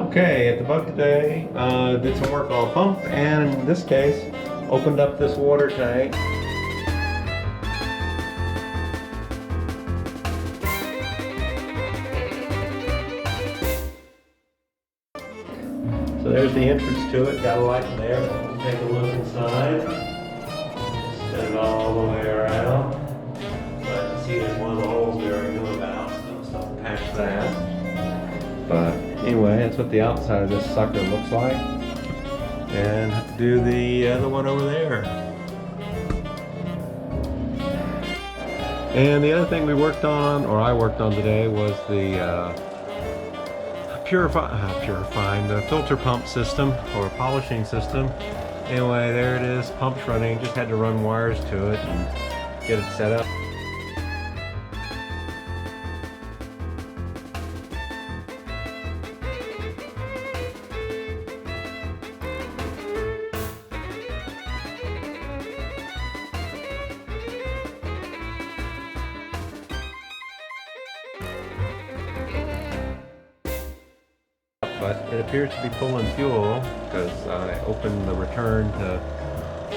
Okay, at the boat today, did some work on a pump, and in this case, opened up this water tank. So there's the entrance to it, got a light in there. We'll take a look inside. Set it all the way around. But see, there's one of the holes we already knew about, so let's not patch that. But anyway, that's what the outside of this sucker looks like. And do the other one over there. And the other thing we worked on, or I worked on today, was the purifying the filter pump system or polishing system. Anyway, there it is, pump's running. Just had to run wires to it and get it set up. But it appears to be pulling fuel because I opened the return to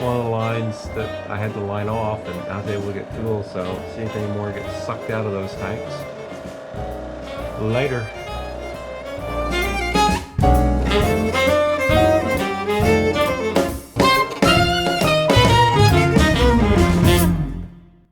one of the lines that I had to line off, and I was able to get fuel, so see if any more gets sucked out of those tanks. Later.